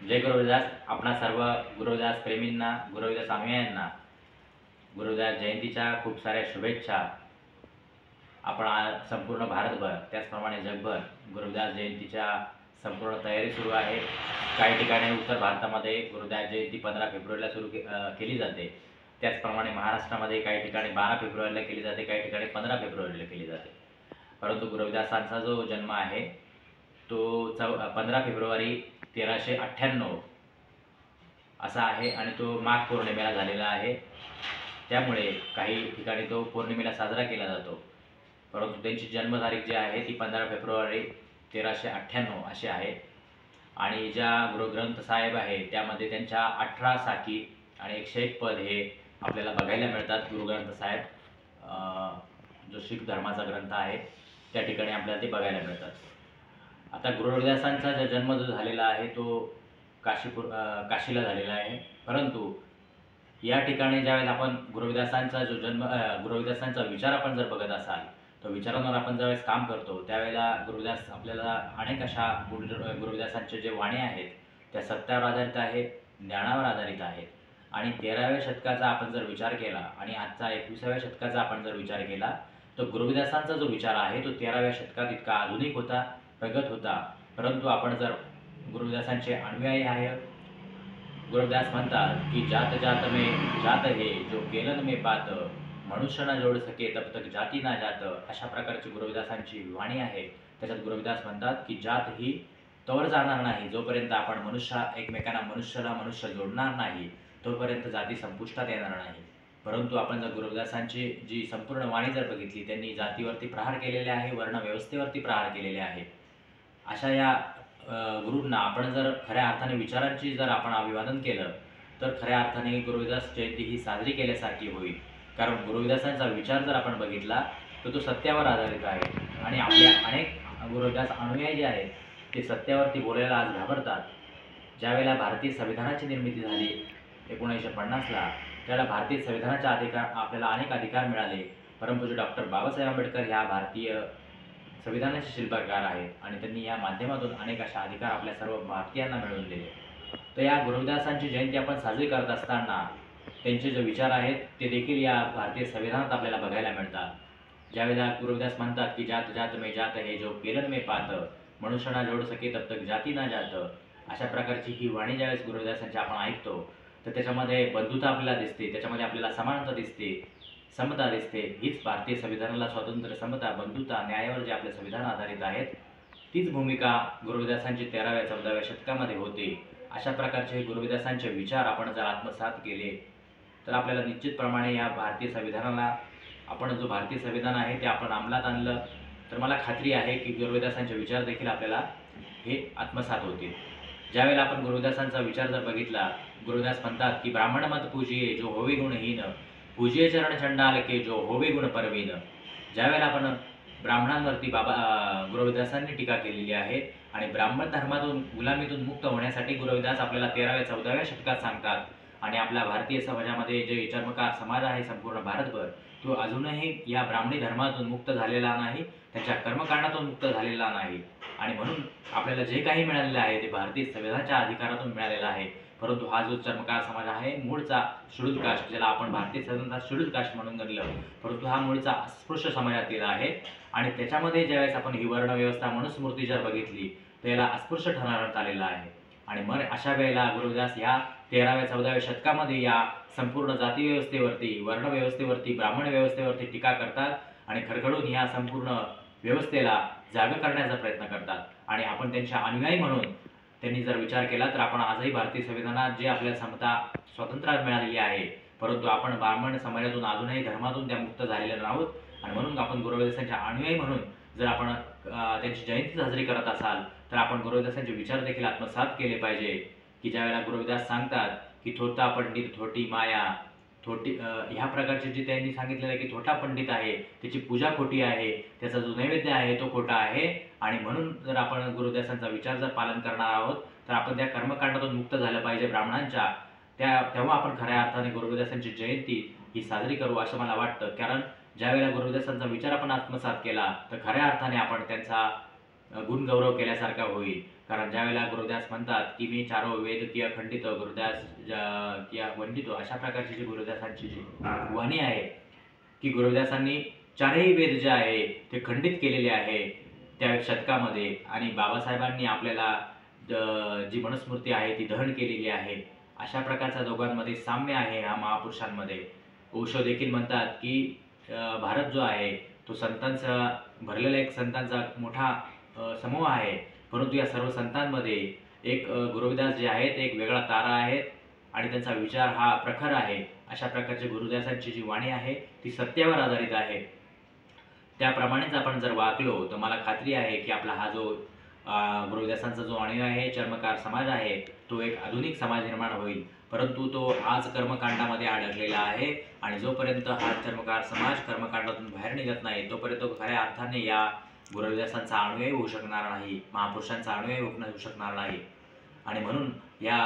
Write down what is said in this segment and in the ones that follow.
जय गुरुदास. आपणा सर्व गुरुदास प्रेमींना, गुरुदास अनुयायांना गुरुदास जयंतीच्या खूप साऱ्या शुभेच्छा. आपण आज संपूर्ण भारतभर त्याचप्रमाणे जगभर गुरुदास जयंतीच्या संपूर्ण तयारी सुरू आहे. काही ठिकाणी उत्तर भारतामध्ये गुरुदास जयंती 15 फेब्रुवारीला केली जाते. त्याचप्रमाणे महाराष्ट्रामध्ये काही ठिकाणी 12 फेब्रुवारीला केली जाते, काही ठिकाणी 15 फेब्रुवारीला केली जाते. परंतु गुरुदासांचा जो जन्म आहे तो 15 फेब्रुवारी 1398 असा आहे आणि तो माघ पौर्णिमेला झालेला आहे. त्यामुळे काही ठिकाणी तो पौर्णिमेला साजरा केला जातो. परंतु त्यांची जन्मतारीख जी आहे ती 15 फेब्रुवारी 1398 अशी आहे. आणि ज्या गुरुग्रंथ साहेब आहे त्यामध्ये त्यांच्या 18 साकी आणि 101 पद हे आपल्याला बघायला मिळतात. गुरुग्रंथ साहेब जो शीख धर्माचा ग्रंथ आहे त्या ठिकाणी आपल्याला ते बघायला मिळतात. आता गुरुदासांचा जो जन्म जो झालेला आहे तो काशीला झालेला आहे. परंतु या ठिकाणी ज्यावेळेस आपण गुरुदासांचा विचार आपण जर बघत असाल तर विचारांवर आपण ज्यावेळेस काम करतो त्यावेळेला गुरुदास आपल्याला अनेक अशा गुरुदासांचे जे वाणी आहेत त्या सत्यावर आधारित आहेत, ज्ञानावर आधारित आहेत. आणि 13व्या शतकाचा आपण जर विचार केला आणि आजचा 21व्या शतकाचा आपण जर विचार केला तर गुरुदासांचा जो विचार आहे तो 13व्या शतकात इतका आधुनिक होता, प्रगत होता. परंतु आपण जर गुरुदासांचे अनुयायी आहे, गुरुदास म्हणतात की जात जात में जात है जो केलन में पात, मनुष्य ना जोड सके तब तक जाती ना जात. अशा प्रकारची गुरुदासांची वाणी आहे. त्याच्यात गुरुदास म्हणतात की जात ही तोवर जाणार नाही जोपर्यंत आपण एकमेकांना मनुष्याला मनुष्य जोडणार नाही तोपर्यंत जाती संपुष्टात येणार नाही. परंतु आपण जर गुरुदासांची जी संपूर्ण वाणी जर बघितली त्यांनी जातीवरती प्रहार केलेले आहे, वर्ण व्यवस्थेवरती प्रहार केलेले आहे. अशा या गुरूंना आपण जर खऱ्या अर्थाने विचारांची जर आपण अभिवादन केलं तर खऱ्या अर्थाने गुरुदास जयंती ही साजरी केल्यासारखी होईल. कारण गुरुदासांचा विचार जर आपण बघितला तर तो सत्यावर आधारित आहे आणि आपल्या अनेक गुरुदास अनुयायी जे आहेत ते सत्यावरती बोलायला आज घाबरतात. ज्यावेळेला भारतीय संविधानाची निर्मिती झाली 1950ला त्याला भारतीय संविधानाचा आपल्याला अनेक अधिकार मिळाले. परंतु डॉक्टर बाबासाहेब आंबेडकर ह्या भारतीय संविधानाचे शिल्पकार आहेत आणि त्यांनी या माध्यमातून अनेक अशा अधिकार आपल्या सर्व भारतीयांना मिळवून दिले. तर या गुरुदासांची जयंती आपण साजरी करत असताना त्यांचे जे विचार आहेत ते देखील या भारतीय संविधानात आपल्याला बघायला मिळतात. ज्यावेळेला गुरुदास म्हणतात की जात जात में जात है जो केलन में पात, मनुष्य ना जोड सके तब तक जाती ना जात. अशा प्रकारची ही वाणी ज्यावेळेस गुरुदासांची आपण ऐकतो तर त्याच्यामध्ये बंधुता आपल्याला दिसते, त्याच्यामध्ये आपल्याला समानता दिसते, समता दिसते. हीच भारतीय संविधानाला स्वातंत्र्य, समता, बंधुता, न्यायावर जे आपले संविधान आधारित आहेत तीच भूमिका गुरुदासांची 13व्या-14व्या शतकामध्ये होते. अशा प्रकारचे गुरुदासांचे विचार आपण जर आत्मसात केले तर आपल्याला निश्चितप्रमाणे या भारतीय संविधानाला आपण जो भारतीय संविधान आहे ते आपण अंमलात आणलं तर मला खात्री आहे की गुरुदासांचे विचार देखील आपल्याला हे आत्मसात होतील. ज्यावेळेला आपण गुरुदासांचा विचार जर बघितला, गुरुदास म्हणतात की ब्राह्मण मत पूजिये जो होवे गुणहीन, पूजिये चरण चंडाल के जो होवे गुण परवीन. ज्यावेळेला आपण ब्राह्मणांवरती गुरुदासांनी टीका केलेली आहे आणि ब्राह्मण धर्मातून गुलामीतून मुक्त होण्यासाठी गुरुदास आपल्याला 13व्या-14व्या शतकात सांगतात. आणि आपल्या भारतीय समाजामध्ये जे चर्मकार समाज आहे संपूर्ण भारतभर तो अजूनही या ब्राह्मणी धर्मातून मुक्त झालेला नाही, त्याच्या कर्मकांडातून मुक्त झालेला नाही. आणि म्हणून आपल्याला जे काही मिळालेलं आहे ते भारतीय संविधानाच्या अधिकारातून मिळालेलं आहे. परंतु हा जो चर्मकार समाज आहे मूळचा शेड्यूल कास्ट, ज्याला आपण भारतीय संविधानात शेड्यूल कास्ट म्हणून गणलं, परंतु हा मूळचा अस्पृश्य समाजातील आहे. आणि त्याच्यामध्ये ज्यावेळेस आपण ही वर्णव्यवस्था मनुस्मृती जर बघितली तर याला अस्पृश्य ठरवण्यात आलेला आहे. आणि मग अशा वेळेला गुरुदास या 13व्या-14व्या शतकामध्ये या संपूर्ण जाती व्यवस्थेवरती, वर्ण व्यवस्थेवरती, ब्राह्मण व्यवस्थेवरती टीका करतात आणि खडखडून या संपूर्ण व्यवस्थेला जागं करण्याचा प्रयत्न करतात. आणि आपण त्यांच्या अनुयायी म्हणून त्यांनी जर विचार केला तर आपण आजही भारतीय संविधानात जे आपल्याला समता, स्वातंत्र्य मिळालेली आहे, परंतु आपण ब्राह्मण समाजातून अजूनही धर्मातून त्या मुक्त झालेल्या नाहोत. आणि म्हणून आपण गुरुदासांच्या अनुयायी म्हणून जर आपण त्यांची जयंती साजरी करत असाल तर आपण गुरुदासांचे विचार देखील आत्मसात केले पाहिजे. की ज्यावेळेला गुरुदास सांगतात की थोटा पंडित थोटी माया, ह्या प्रकारचे जे त्यांनी सांगितलेलं आहे की थोटा पंडित आहे त्याची पूजा खोटी आहे, त्याचा जो नैवेद्य आहे तो खोटा आहे. आणि म्हणून जर आपण गुरुदासांचा विचार जर पालन करणार आहोत तर आपण त्या कर्मकांडातून मुक्त झालं पाहिजे ब्राह्मणांच्या. तेव्हा आपण खऱ्या अर्थाने गुरुदासांची जयंती ही साजरी करू असं मला वाटतं. कारण ज्यावेळेला गुरुदासांचा विचार आपण आत्मसात केला तर खऱ्या अर्थाने आपण त्यांचा गुणगौरव केल्यासारखा होईल. कारण ज्यावेळेला गुरुदास म्हणतात की मी चारो वेद किया खंडित गुरुदास किया वंदितो, अशा प्रकारची जी गुरुदासांची जी वाणी आहे की गुरुदासांनी चारही वेद जे आहे ते खंडित केलेले आहे त्या शतकामध्ये, आणि बाबासाहेबांनी आपल्याला जी मनुस्मृती आहे ती दहन केलेली आहे. अशा प्रकारचा दोघांमध्ये साम्य आहे ह्या महापुरुषांमध्ये. ओशो देखील म्हणतात की भारत जो आहे तो संतांचा भरलेला एक संतांचा मोठा समूह आहे, परंतु या सर्व संतांमध्ये एक गुरुदास जे आहेत एक वेगळा तारा आहे आणि त्यांचा विचार हा प्रखर आहे. अशा प्रकारची गुरुदासांची जी वाणी आहे ती सत्यावर आधारित आहे. त्याप्रमाणेच आपण जर वागलो तर मला खात्री आहे की आपला हा जो गुरुदासांचा जो अनुयायी आहे, चर्मकार समाज आहे, तो एक आधुनिक समाज निर्माण होईल. परंतु तो आज कर्मकांडामध्ये अडकलेला आहे आणि जोपर्यंत हा चर्मकार समाज कर्मकांडातून बाहेर निघत नाही तोपर्यंत तो खऱ्या अर्थाने या गुरुदासांचा अनुयायी होऊ शकणार नाही, महापुरुषांचा अनुयायी होऊ शकणार नाही. आणि म्हणून या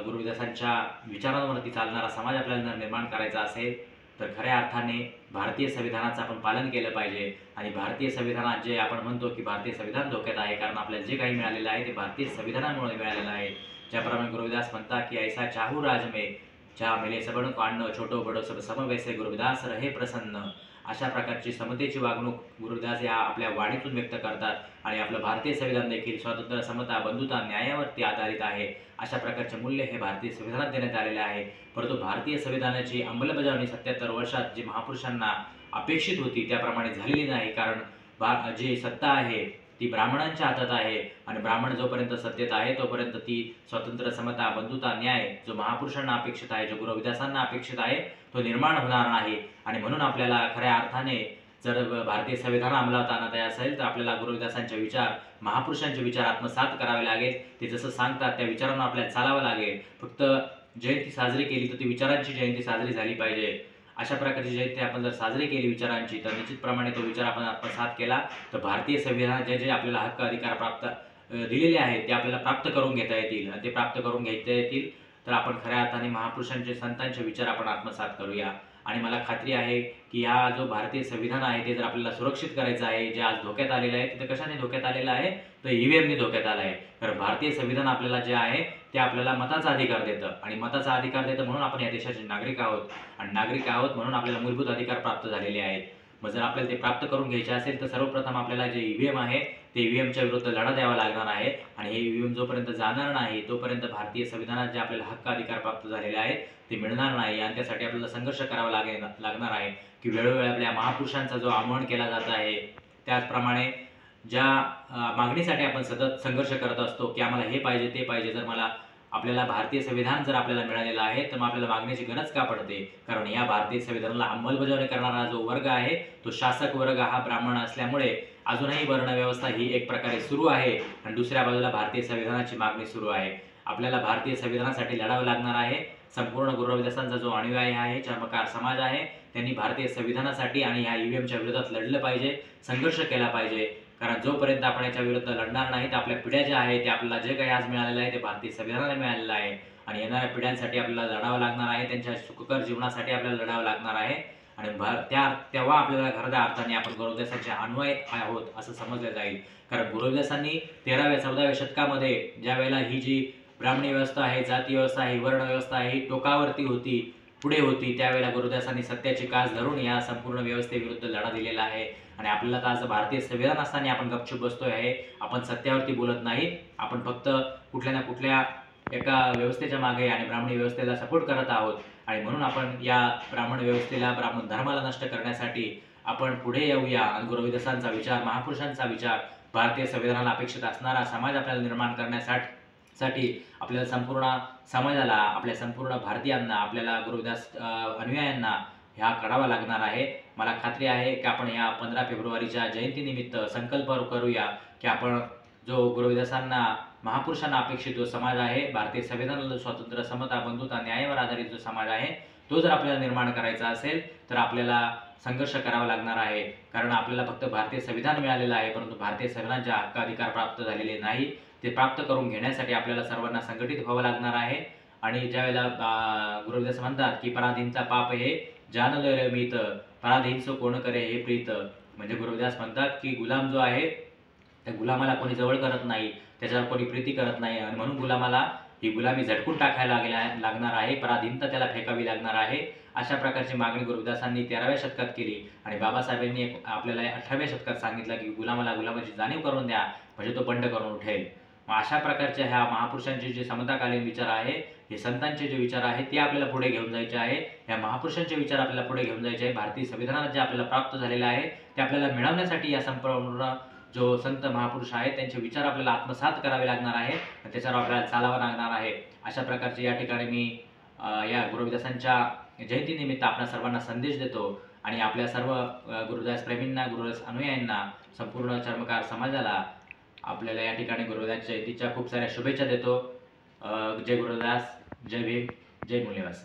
गुरुदासांच्या विचारांवरती चालणारा समाज आपल्याला निर्माण करायचा असेल तर खऱ्या अर्थाने भारतीय संविधानाचं आपण पालन केलं पाहिजे. आणि भारतीय संविधानात जे आपण म्हणतो की भारतीय संविधान धोक्यात आहे, कारण आपल्याला जे काही मिळालेलं आहे ते भारतीय संविधानामुळे मिळालेलं आहे. ज्याप्रमाणे गुरुदास म्हणतात की ऐसा चाहू राज में जहाँ मिले सबन को अन्न, छोटो बडो सब सम वैसे गुरुदास रहे प्रसन्न. अशा प्रकारची समतेची वागणूक गुरुदास या आपल्या वाणीतून व्यक्त करतात. आणि आपलं भारतीय संविधान देखील स्वातंत्र्य, समता, बंधुता, न्यायावरती आधारित आहे. अशा प्रकारचे मूल्य हे भारतीय संविधानात देण्यात आलेले आहे. परंतु भारतीय संविधानाची अंमलबजावणी 77 वर्षात जी महापुरुषांना अपेक्षित होती त्याप्रमाणे झालेली नाही. कारण जी सत्ता आहे ती ब्राह्मणांच्या हातात आहे आणि ब्राह्मण जोपर्यंत सत्तेत आहे तोपर्यंत ती स्वातंत्र्य, समता, बंधुता, न्याय जो महापुरुषांना अपेक्षित आहे, जो गुरुदासांना अपेक्षित आहे तो निर्माण होणार नाही. आणि म्हणून आपल्याला खऱ्या अर्थाने जर भारतीय संविधान अंमलात आणता असेल तर आपल्याला गुरुदासांचे विचार, महापुरुषांचे विचार आत्मसात करावे लागेल. ते जसं सांगतात त्या विचारांना आपल्याला चालावं लागेल. फक्त जयंती साजरी केली तर ती विचारांची जयंती साजरी झाली पाहिजे. अशा प्रकारची जयंती आपण जर साजरी केली विचारांची तर निश्चितप्रमाणे तो विचार आपण आत्मसात केला तर भारतीय संविधानात जे जे आपल्याला हक्क अधिकार प्राप्त दिलेले आहेत ते आपल्याला प्राप्त करून घेता येतील. आणि ते प्राप्त करून घेता येतील तर आपण खऱ्या अर्थाने महापुरुषांचे, संतांचे विचार आपण आत्मसात करूया. आणि मला खात्री आहे की हा जो भारतीय संविधान आहे ते जर आपल्याला सुरक्षित करायचं आहे, जे आज धोक्यात आलेलं आहे ते कशाने धोक्यात आलेलं आहे तर ईव्हीएमने धोक्यात आलं आहे. कारण भारतीय संविधान आपल्याला जे आहे ते आपल्याला मताचा अधिकार देतं आणि मताचा अधिकार देतं म्हणून आपण या देशाचे नागरिक आहोत आणि नागरिक आहोत म्हणून आपल्याला मूलभूत अधिकार प्राप्त झालेले आहेत. मग जर आपल्याला ते प्राप्त करून घ्यायचे असेल तर सर्वप्रथम आपल्याला जे ईव्हीएम आहे ते ईव्हीएमच्या विरुद्ध लढा द्यावा लागणार आहे. आणि हे ईव्हीएम जोपर्यंत जाणार नाही तोपर्यंत भारतीय संविधानात जे आपल्याला हक्क अधिकार प्राप्त झालेले आहेत ते मिळणार नाही. आणि त्यासाठी आपल्याला संघर्ष करावा लागणार आहे की वेळोवेळी आपल्या महापुरुषांचा जो आवाहन केला जात आहे त्याचप्रमाणे ज्या मागणीसाठी आपण सतत संघर्ष करत असतो की आम्हाला हे पाहिजे ते पाहिजे, जर मला आपल्याला भारतीय संविधान जर आपल्याला मिळालेलं आहे तर मग आपल्याला मागण्याची गरज का पडते? कारण या भारतीय संविधानाला अंमलबजावणी करणारा जो वर्ग आहे तो शासक वर्ग हा ब्राह्मण असल्यामुळे अजूनही वर्णव्यवस्था ही एक प्रकारे सुरू आहे आणि दुसऱ्या बाजूला भारतीय संविधानाची मागणी सुरू आहे. आपल्याला भारतीय संविधानासाठी लढावं लागणार आहे. संपूर्ण गुरुदासांचा जो अनुयायी आहे, चर्मकार समाज आहे, त्यांनी भारतीय संविधानासाठी आणि ह्या ईव्हीएमच्या विरोधात लढलं पाहिजे, संघर्ष केला पाहिजे. कारण जोपर्यंत आपण याच्या विरुद्ध लढणार नाही तर आपल्या पिढ्या ज्या आहेत ते आपल्याला जे काही आज मिळालेलं आहे ते भारतीय संविधानाला मिळालेलं आहे आणि येणाऱ्या पिढ्यांसाठी आपल्याला लढावं लागणार आहे. त्यांच्या सुखकर जीवनासाठी आपल्याला लढावं लागणार आहे. आणि तेव्हा आपल्याला खऱ्या अर्थाने आपण गुरुदासांचे अनुयायी आहोत असं समजलं जाईल. कारण गुरुदासांनी 13व्या-14व्या शतकामध्ये ज्या वेळेला ही जी ब्राह्मणी व्यवस्था आहे, जाती व्यवस्था आहे, वर्ण व्यवस्था आहे ही टोकावरती होती, पुढे होती, त्यावेळेला गुरुदासांनी सत्याची कास धरून या संपूर्ण व्यवस्थेविरुद्ध लढा दिलेला आहे. आणि आपल्याला तर आज भारतीय संविधान असताना आपण गपचूप बसतोय आहे, आपण सत्यावरती बोलत नाही, आपण फक्त कुठल्या ना कुठल्या एका व्यवस्थेच्या मागे आणि ब्राह्मणी व्यवस्थेला सपोर्ट करत आहोत. आणि म्हणून आपण या ब्राह्मण व्यवस्थेला, ब्राह्मण धर्माला नष्ट करण्यासाठी आपण पुढे येऊया आणि गुरुदासांचा विचार, महापुरुषांचा विचार, भारतीय संविधानाला अपेक्षित असणारा समाज आपल्याला निर्माण करण्यासाठी आपल्याला संपूर्ण समाजाला, आपल्या संपूर्ण भारतीयांना, आपल्याला गुरुदास अनुयायांना ह्या करावा लागणार आहे. मला खात्री आहे की आपण या 15 फेब्रुवारीच्या जयंतीनिमित्त संकल्प करूया की आपण जो गुरुदासांना, महापुरुषांना अपेक्षित जो समाज आहे, भारतीय संविधानाला स्वातंत्र्य, समता, बंधुता, न्यायावर आधारित जो समाज आहे तो जर आपल्याला निर्माण करायचा असेल तर आपल्याला संघर्ष करावा लागणार आहे. कारण आपल्याला फक्त भारतीय संविधान मिळालेलं आहे परंतु भारतीय संविधानाचे हक्क अधिकार प्राप्त झालेले नाही. ते प्राप्त करून घेण्यासाठी आपल्याला सर्वांना संघटित व्हावं लागणार आहे. आणि ज्यावेळेला गुरुदास म्हणतात की पराधीनचा पाप हे जानलं रे मीत, पराधीनचं कोण करे हे प्रीत, म्हणजे गुरुदास म्हणतात की गुलाम जो आहे त्या गुलामाला कोणी जवळ करत नाही त्याच्यावर कोणी प्रीती करत नाही आणि म्हणून गुलामाला ही गुलामी झटकून टाकायला लागणार आहे, पराधीनता त्याला फेकावी लागणार आहे. अशा प्रकारची मागणी गुरुदासांनी 13व्या शतकात केली आणि बाबासाहेबांनी आपल्याला 18व्या शतकात सांगितलं की गुलामाला गुलामाची जाणीव करून द्या, म्हणजे तो बंड करून उठेल. मग अशा प्रकारच्या ह्या महापुरुषांचे जे समताकालीन विचार आहे, हे संतांचे जे विचार आहेत ते आपल्याला पुढे घेऊन जायचे आहे. या महापुरुषांचे विचार आपल्याला पुढे घेऊन जायचे आहे. भारतीय संविधानात जे आपल्याला प्राप्त झालेलं आहे ते आपल्याला मिळवण्यासाठी या संपूर्ण जो संत महापुरुष आहेत त्यांचे विचार आपल्याला आत्मसात करावे लागणार आहे, त्याच्यावर आपल्याला चालावं लागणार आहे. अशा प्रकारचे या ठिकाणी मी या गुरुदासांच्या जयंतीनिमित्त आपल्या सर्वांना संदेश देतो आणि आपल्या सर्व गुरुदास प्रेमींना, गुरुदास अनुयायांना, संपूर्ण चर्मकार समाजाला आपल्याला या ठिकाणी गुरुदास जयंतीच्या खूप साऱ्या शुभेच्छा देतो. जय गुरुदास, जय भीम, जय मूल्यवास.